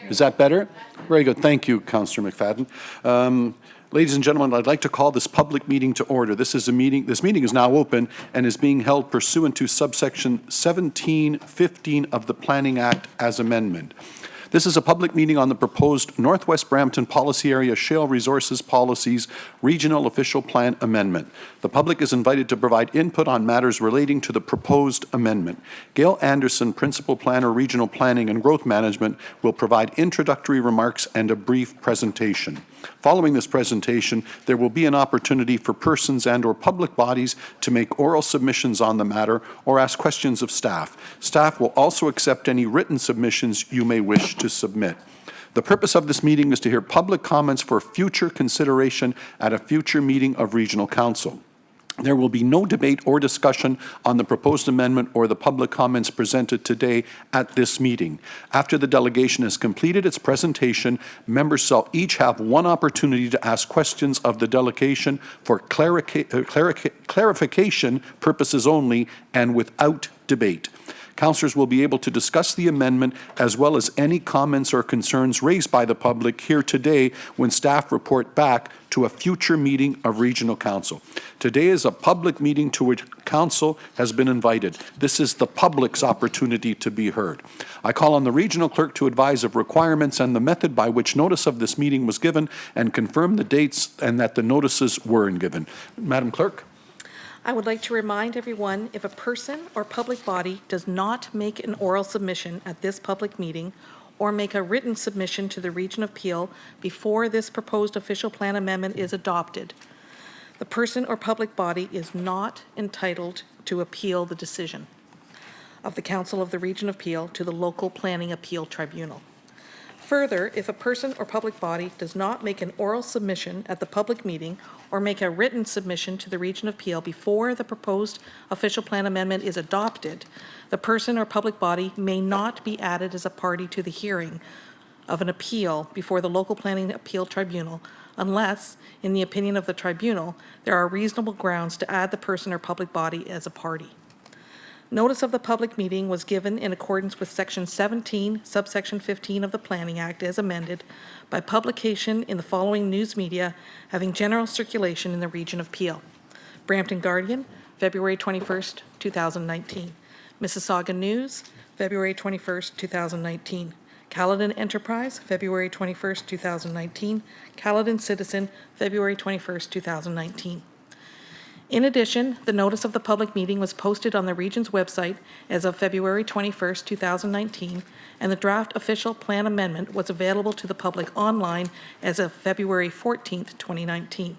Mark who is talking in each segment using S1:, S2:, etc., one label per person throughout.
S1: Is that better? Very good. Thank you, Councillor McFadden. Ladies and gentlemen, I'd like to call this public meeting to order. This meeting is now open and is being held pursuant to subsection 1715 of the Planning Act as amendment. This is a public meeting on the proposed Northwest Brampton Policy Area Shale Resources Policies Regional Official Plan Amendment. The public is invited to provide input on matters relating to the proposed amendment. Gail Anderson, Principal Planner, Regional Planning and Growth Management, will provide introductory remarks and a brief presentation. Following this presentation, there will be an opportunity for persons and/or public bodies to make oral submissions on the matter or ask questions of staff. Staff will also accept any written submissions you may wish to submit. The purpose of this meeting is to hear public comments for future consideration at a future meeting of Regional Council. There will be no debate or discussion on the proposed amendment or the public comments presented today at this meeting. After the delegation has completed its presentation, members shall each have one opportunity to ask questions of the delegation for clarification purposes only and without debate. Councillors will be able to discuss the amendment as well as any comments or concerns raised by the public here today when staff report back to a future meeting of Regional Council. Today is a public meeting to which Council has been invited. This is the public's opportunity to be heard. I call on the Regional Clerk to advise of requirements and the method by which notice of this meeting was given and confirm the dates and that the notices were given. Madam Clerk.
S2: I would like to remind everyone, if a person or public body does not make an oral submission at this public meeting or make a written submission to the Region of Peel before this proposed official plan amendment is adopted, the person or public body is not entitled to appeal the decision of the Council of the Region of Peel to the Local Planning Appeal Tribunal. Further, if a person or public body does not make an oral submission at the public meeting or make a written submission to the Region of Peel before the proposed official plan amendment is adopted, the person or public body may not be added as a party to the hearing of an appeal before the Local Planning Appeal Tribunal unless, in the opinion of the tribunal, there are reasonable grounds to add the person or public body as a party. Notice of the public meeting was given in accordance with Section 17, subsection 15 of the Planning Act as amended by publication in the following news media having general circulation in the Region of Peel. Brampton Guardian, February 21st, 2019. Mississauga News, February 21st, 2019. Caledon Enterprise, February 21st, 2019. Caledon Citizen, February 21st, 2019. In addition, the notice of the public meeting was posted on the Region's website as of February 21st, 2019, and the draft official plan amendment was available to the public online as of February 14th, 2019.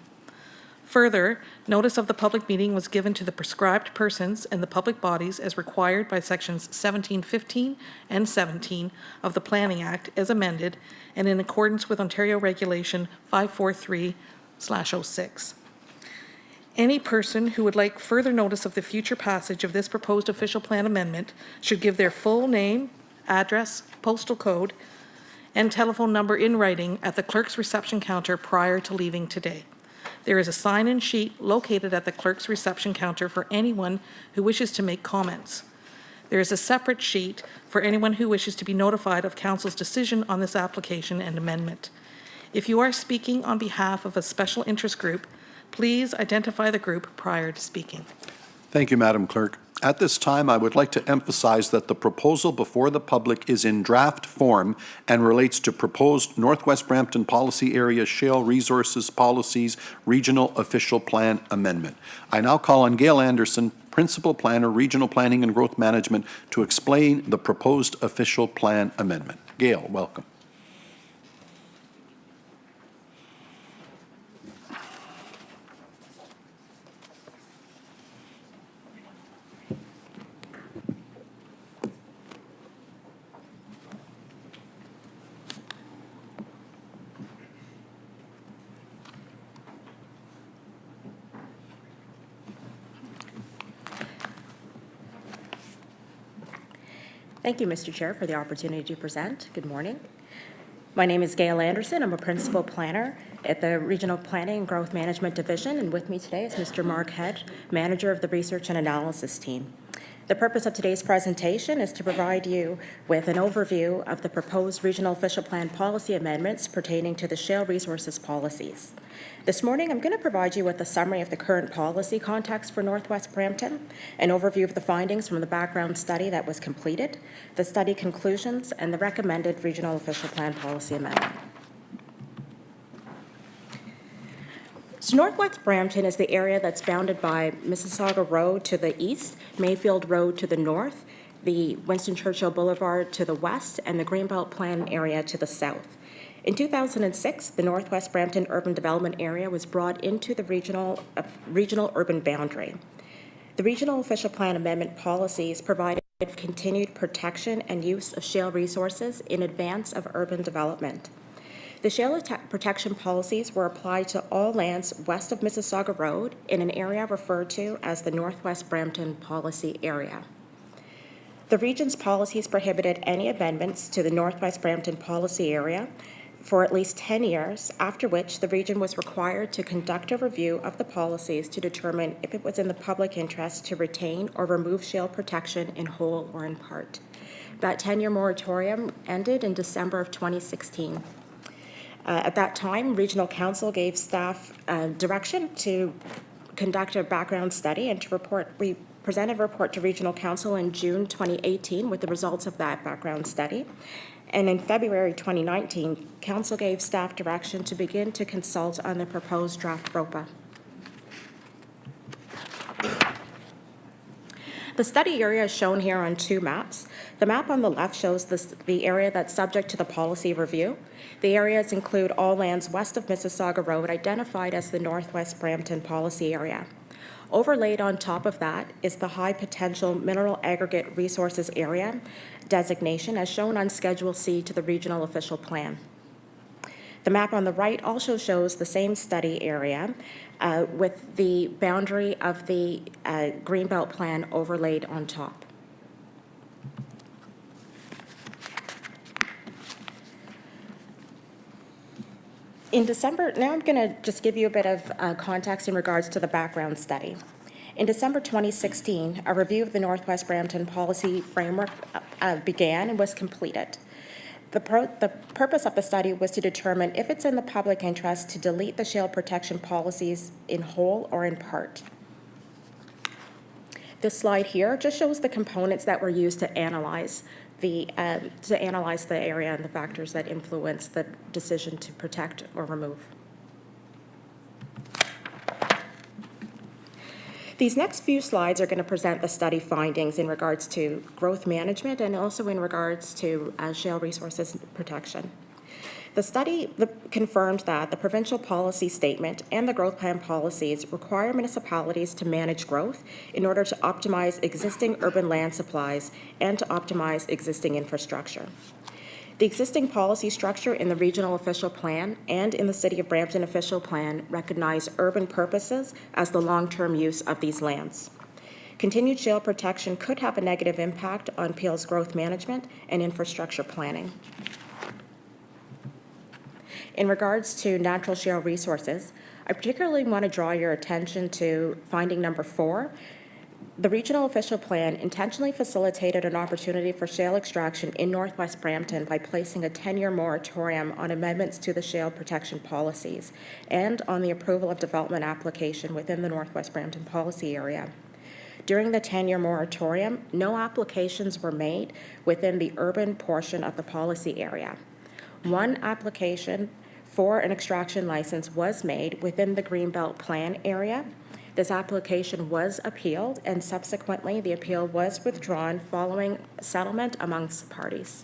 S2: Further, notice of the public meeting was given to the prescribed persons and the public bodies as required by Sections 1715 and 17 of the Planning Act as amended and in accordance with Ontario Regulation 543/06. Any person who would like further notice of the future passage of this proposed official plan amendment should give their full name, address, postal code, and telephone number in writing at the clerk's reception counter prior to leaving today. There is a sign-in sheet located at the clerk's reception counter for anyone who wishes to make comments. There is a separate sheet for anyone who wishes to be notified of Council's decision on this application and amendment. If you are speaking on behalf of a special interest group, please identify the group prior to speaking.
S1: Thank you, Madam Clerk. At this time, I would like to emphasize that the proposal before the public is in draft form and relates to proposed Northwest Brampton Policy Area Shale Resources Policies Regional Official Plan Amendment. I now call on Gail Anderson, Principal Planner, Regional Planning and Growth Management, to explain the proposed official plan amendment. Gail, welcome.
S3: Thank you, Mr. Chair, for the opportunity to present. Good morning. My name is Gail Anderson. I'm a Principal Planner at the Regional Planning and Growth Management Division, and with me today is Mr. Mark Hedge, Manager of the Research and Analysis Team. The purpose of today's presentation is to provide you with an overview of the proposed Regional Official Plan policy amendments pertaining to the shale resources policies. This morning, I'm going to provide you with a summary of the current policy context for Northwest Brampton, an overview of the findings from the background study that was completed, the study conclusions, and the recommended Regional Official Plan policy amendment. So Northwest Brampton is the area that's bounded by Mississauga Road to the east, Mayfield Road to the north, the Winston Churchill Boulevard to the west, and the Greenbelt Plan area to the south. In 2006, the Northwest Brampton Urban Development Area was brought into the regional urban boundary. The Regional Official Plan Amendment policies provided continued protection and use of shale resources in advance of urban development. The shale protection policies were applied to all lands west of Mississauga Road in an area referred to as the Northwest Brampton Policy Area. The region's policies prohibited any amendments to the Northwest Brampton Policy Area for at least 10 years, after which the region was required to conduct a review of the policies to determine if it was in the public interest to retain or remove shale protection in whole or in part. That 10-year moratorium ended in December of 2016. At that time, Regional Council gave staff direction to conduct a background study and to report. We presented a report to Regional Council in June 2018 with the results of that background study. And in February 2019, Council gave staff direction to begin to consult on the proposed draft ROPA. The study area is shown here on two maps. The map on the left shows the area that's subject to the policy review. The areas include all lands west of Mississauga Road, identified as the Northwest Brampton Policy Area. Overlaid on top of that is the High Potential Mineral Aggregate Resources Area designation, as shown on Schedule C to the Regional Official Plan. The map on the right also shows the same study area with the boundary of the Greenbelt Plan overlaid on top. In December, now I'm going to just give you a bit of context in regards to the background study. In December 2016, a review of the Northwest Brampton Policy Framework began and was completed. The purpose of the study was to determine if it's in the public interest to delete the shale protection policies in whole or in part. This slide here just shows the components that were used to analyze the area and the factors that influence the decision to protect or remove. These next few slides are going to present the study findings in regards to growth management and also in regards to shale resources protection. The study confirmed that the provincial policy statement and the growth plan policies require municipalities to manage growth in order to optimize existing urban land supplies and to optimize existing infrastructure. The existing policy structure in the Regional Official Plan and in the City of Brampton Official Plan recognize urban purposes as the long-term use of these lands. Continued shale protection could have a negative impact on Peel's growth management and infrastructure planning. In regards to natural shale resources, I particularly want to draw your attention to finding number 4. The Regional Official Plan intentionally facilitated an opportunity for shale extraction in Northwest Brampton by placing a 10-year moratorium on amendments to the shale protection policies and on the approval of development application within the Northwest Brampton Policy Area. During the 10-year moratorium, no applications were made within the urban portion of the policy area. One application for an extraction license was made within the Greenbelt Plan area. This application was appealed, and subsequently the appeal was withdrawn following settlement amongst the parties.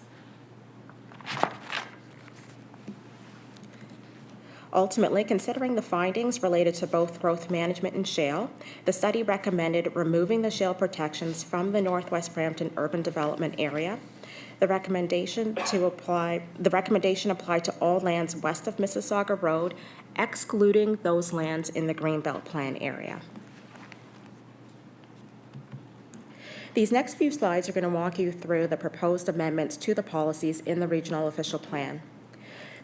S3: Ultimately, considering the findings related to both growth management and shale, the study recommended removing the shale protections from the Northwest Brampton urban development area. The recommendation applied to all lands west of Mississauga Road, excluding those lands in the Greenbelt Plan area. These next few slides are going to walk you through the proposed amendments to the policies in the Regional Official Plan.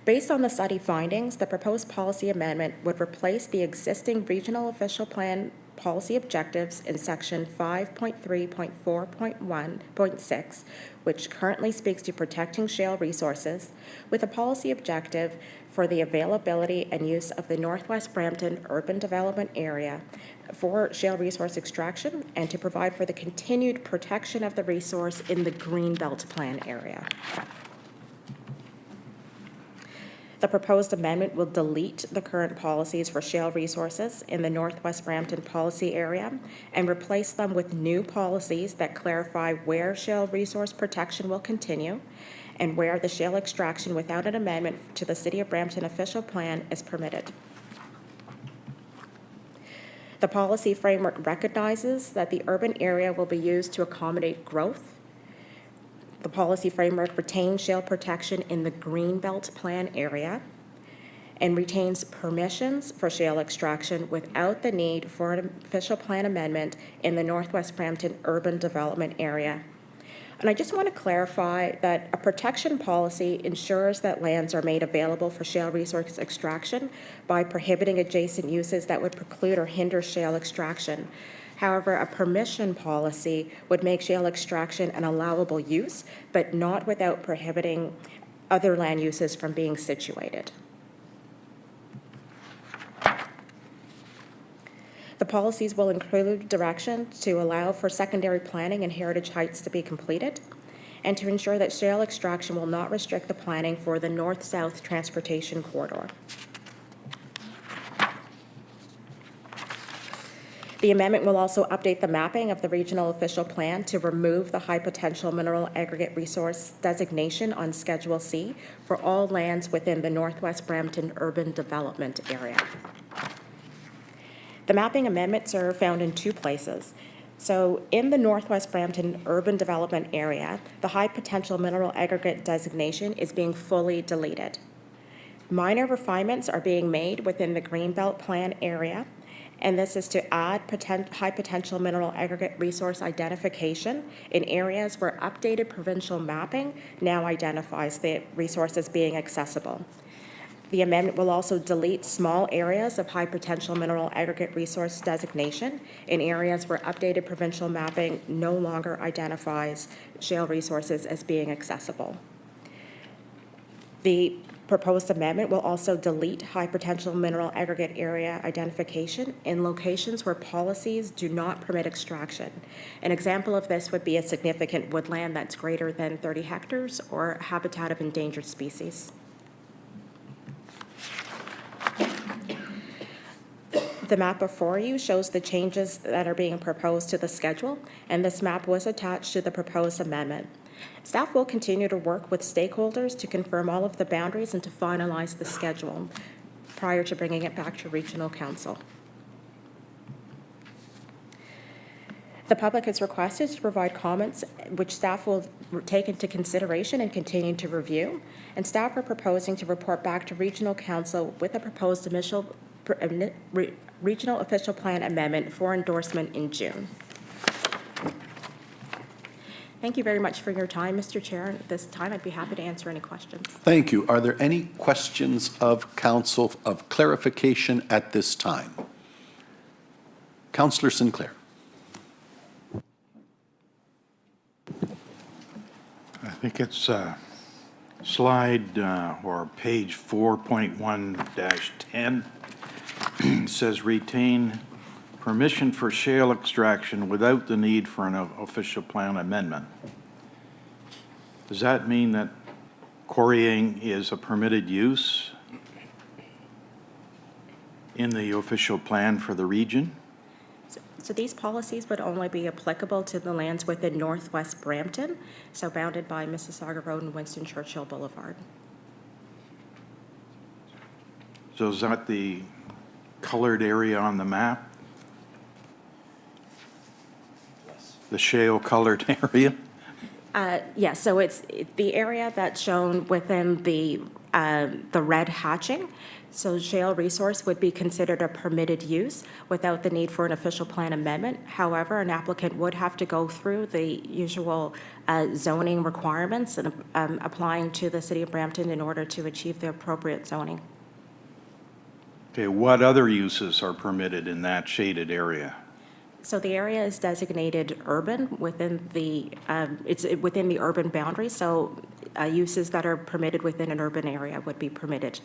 S3: Based on the study findings, the proposed policy amendment would replace the existing Regional Official Plan policy objectives in section 5.3.4.1.6, which currently speaks to protecting shale resources, with a policy objective for the availability and use of the Northwest Brampton urban development area for shale resource extraction, and to provide for the continued protection of the resource in the Greenbelt Plan area. The proposed amendment will delete the current policies for shale resources in the Northwest Brampton policy area and replace them with new policies that clarify where shale resource protection will continue and where the shale extraction without an amendment to the City of Brampton official plan is permitted. The policy framework recognizes that the urban area will be used to accommodate growth. The policy framework retains shale protection in the Greenbelt Plan area and retains permissions for shale extraction without the need for an official plan amendment in the Northwest Brampton urban development area. And I just want to clarify that a protection policy ensures that lands are made available for shale resource extraction by prohibiting adjacent uses that would preclude or hinder shale extraction. However, a permission policy would make shale extraction an allowable use, but not without prohibiting other land uses from being situated. The policies will include direction to allow for secondary planning and heritage heights to be completed, and to ensure that shale extraction will not restrict the planning for the north-south transportation corridor. The amendment will also update the mapping of the regional official plan to remove the high potential mineral aggregate resource designation on Schedule C for all lands within the Northwest Brampton urban development area. The mapping amendments are found in two places. So in the Northwest Brampton urban development area, the high potential mineral aggregate designation is being fully deleted. Minor refinements are being made within the Greenbelt Plan area, and this is to add high potential mineral aggregate resource identification in areas where updated provincial mapping now identifies the resources being accessible. The amendment will also delete small areas of high potential mineral aggregate resource designation in areas where updated provincial mapping no longer identifies shale resources as being accessible. The proposed amendment will also delete high potential mineral aggregate area identification in locations where policies do not permit extraction. An example of this would be a significant woodland that's greater than 30 hectares or habitat of endangered species. The map before you shows the changes that are being proposed to the schedule, and this map was attached to the proposed amendment. Staff will continue to work with stakeholders to confirm all of the boundaries and to finalize the schedule prior to bringing it back to Regional Council. The public is requested to provide comments, which staff will take into consideration and continue to review. And staff are proposing to report back to Regional Council with a proposed regional official plan amendment for endorsement in June. Thank you very much for your time, Mr. Chair. At this time, I'd be happy to answer any questions.
S1: Thank you. Are there any questions of council of clarification at this time? Councillor Sinclair.
S4: I think it's slide or page 4.1-10. It says retain permission for shale extraction without the need for an official plan amendment. Does that mean that quarrying is a permitted use in the official plan for the region?
S3: So these policies would only be applicable to the lands within Northwest Brampton, so bounded by Mississauga Road and Winston Churchill Boulevard.
S4: So is that the colored area on the map? Yes. The shale colored area?
S3: Yes, so it's the area that's shown within the red hatching. So shale resource would be considered a permitted use without the need for an official plan amendment. However, an applicant would have to go through the usual zoning requirements and applying to the City of Brampton in order to achieve the appropriate zoning.
S4: Okay, what other uses are permitted in that shaded area?
S3: So the area is designated urban within it's within the urban boundary, so uses that are permitted within an urban area would be permitted.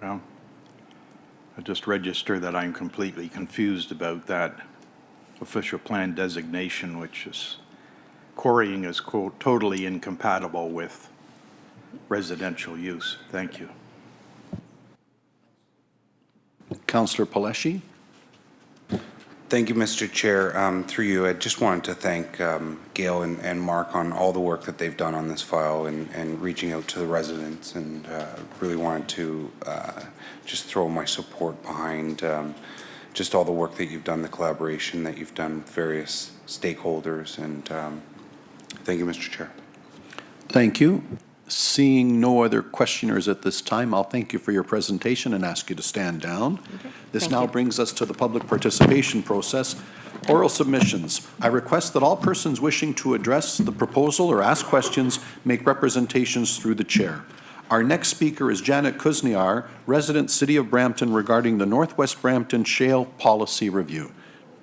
S4: Well, I just register that I'm completely confused about that official plan designation, which is quarrying is, quote, totally incompatible with residential use. Thank you.
S1: Councillor Paleshi?
S5: Thank you, Mr. Chair. Through you, I just wanted to thank Gail and Mark on all the work that they've done on this file and reaching out to the residents, and really wanted to just throw my support behind just all the work that you've done, the collaboration that you've done with various stakeholders, and thank you, Mr. Chair.
S1: Thank you. Seeing no other questioners at this time, I'll thank you for your presentation and ask you to stand down. This
S3: Thank
S1: now
S3: you.
S1: brings us to the public participation process. Oral submissions. I request that all persons wishing to address the proposal or ask questions make representations through the chair. Our next speaker is Janet Kuzniar, resident, City of Brampton, regarding the Northwest Brampton Shale Policy Review.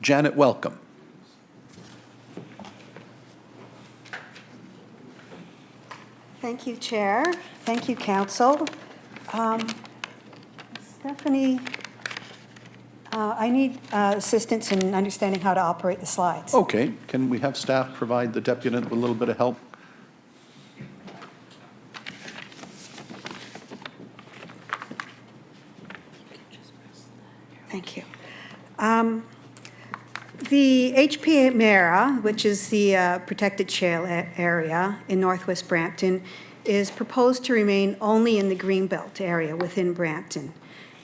S1: Janet, welcome.
S6: Thank you, Chair. Thank you, Council. Stephanie, I need assistance in understanding how to operate the slides.
S1: Okay, can we have staff provide the deputant with a little bit of help?
S6: Thank you. The HP Mara, which is the protected shale area in Northwest Brampton, is proposed to remain only in the Greenbelt area within Brampton,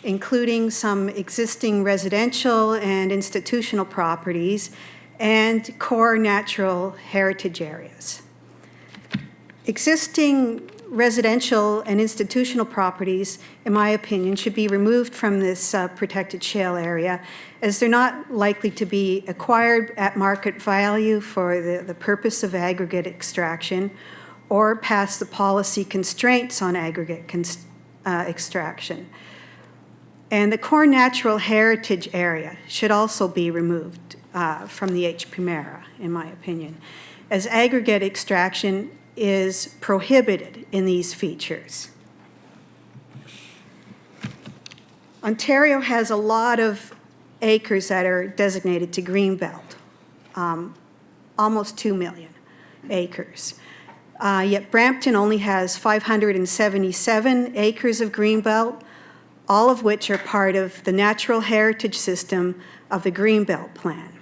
S6: including some existing residential and institutional properties and core natural heritage areas. Existing residential and institutional properties, in my opinion, should be removed from this protected shale area, as they're not likely to be acquired at market value for the purpose of aggregate extraction or past the policy constraints on aggregate extraction. And the core natural heritage area should also be removed from the HP Mara, in my opinion, as aggregate extraction is prohibited in these features. Ontario has a lot of acres that are designated to Greenbelt, almost 2 million acres. Yet Brampton only has 577 acres of Greenbelt, all of which are part of the natural heritage system of the Greenbelt Plan.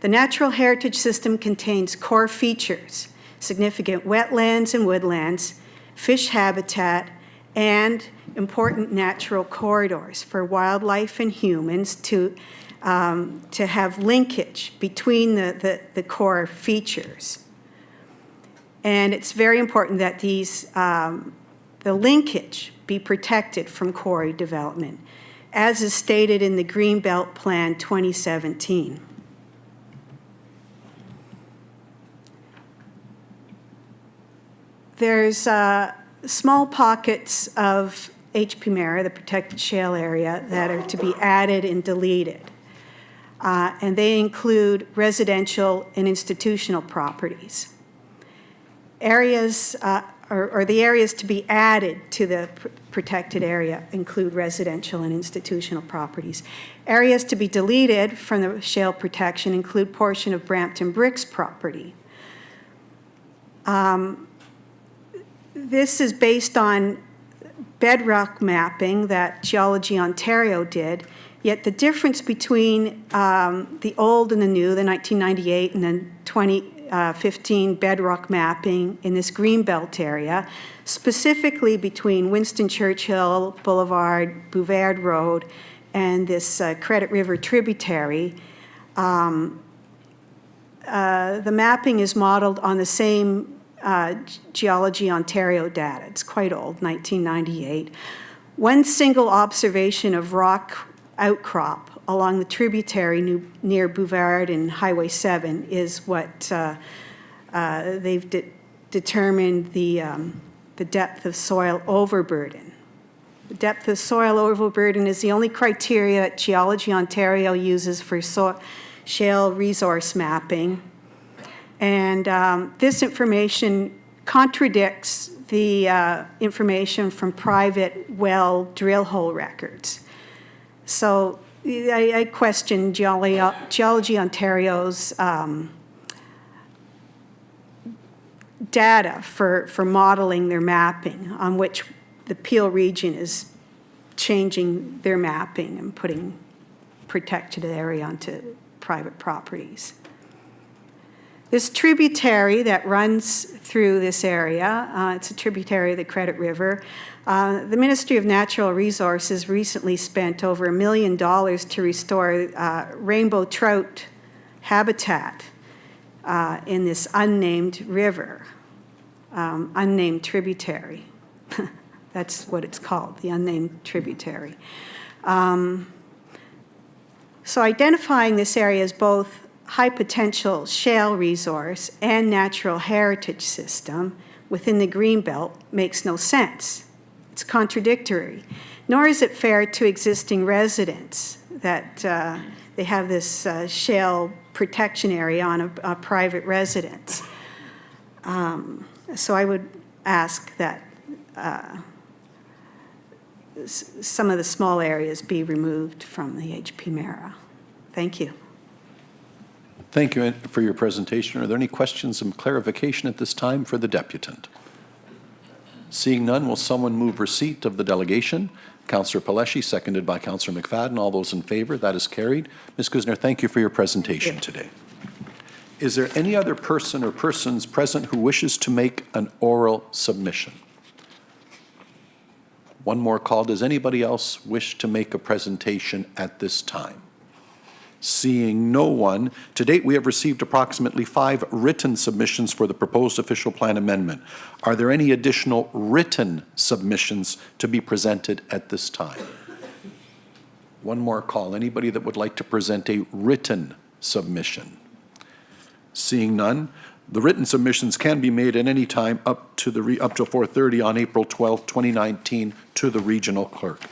S6: The natural heritage system contains core features, significant wetlands and woodlands, fish habitat, and important natural corridors for wildlife and humans to have linkage between the core features. And it's very important that these, the linkage be protected from quarry development, as is stated in the Greenbelt Plan 2017. There's small pockets of HP Mara, the protected shale area, that are to be added and deleted. And they include residential and institutional properties. Areas, or the areas to be added to the protected area include residential and institutional properties. Areas to be deleted from the shale protection include portion of Brampton Bricks property. This is based on bedrock mapping that Geology Ontario did, yet the difference between the old and the new, the 1998 and then 2015 bedrock mapping in this Greenbelt area, specifically between Winston Churchill Boulevard, Bouvard Road, and this Credit River tributary, the mapping is modeled on the same Geology Ontario data. It's quite old, 1998. One single observation of rock outcrop along the tributary near Bouvard and Highway 7 is what they've determined the depth of soil overburden. Depth of soil overburden is the only criteria that Geology Ontario uses for shale resource mapping. And this information contradicts the information from private well drill hole records. So I question Geology Ontario's data for modeling their mapping, on which the Peel region is changing their mapping and putting protected area onto private properties. This tributary that runs through this area, it's a tributary of the Credit River. The Ministry of Natural Resources recently spent over $1 million to restore rainbow trout habitat in this unnamed river, unnamed tributary. That's what it's called, the unnamed tributary. So identifying this area as both high potential shale resource and natural heritage system within the Greenbelt makes no sense. It's contradictory, nor is it fair to existing residents that they have this shale protection area on a private residence. So I would ask that some of the small areas be removed from the HP Mara. Thank you.
S1: Thank you for your presentation. Are there any questions and clarification at this time for the deputant? Seeing none, will someone move receipt of the delegation? Councillor Paleshi, seconded by Councillor McFadden. All those in favor? That is carried. Ms. Kuzner, thank you for your presentation today. Is there any other person or persons present who wishes to make an oral submission? One more call. Does anybody else wish to make a presentation at this time? Seeing no one, to date we have received approximately 5 written submissions for the proposed official plan amendment. Are there any additional written submissions to be presented at this time? One more call. Anybody that would like to present a written submission? Seeing none, the written submissions can be made at any time up to 4:30 on April 12, 2019 to the regional clerk.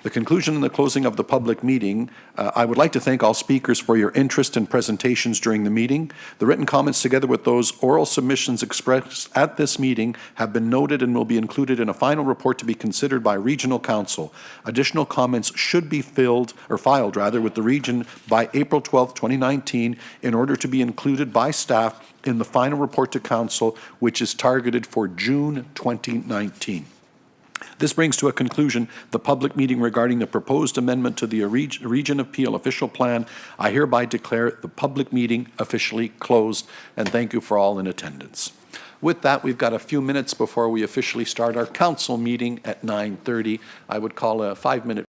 S1: The conclusion and the closing of the public meeting, I would like to thank all speakers for your interest and presentations during the meeting. The written comments, together with those oral submissions expressed at this meeting, have been noted and will be included in a final report to be considered by Regional Council. Additional comments should be filed with the region by April 12, 2019 in order to be included by staff in the final report to Council, which is targeted for June 2019. This brings to a conclusion the public meeting regarding the proposed amendment to the Region of Peel official plan. I hereby declare the public meeting officially closed, and thank you for all in attendance. With that, we've got a few minutes before we officially start our council meeting at 9:30. I would call a 5-minute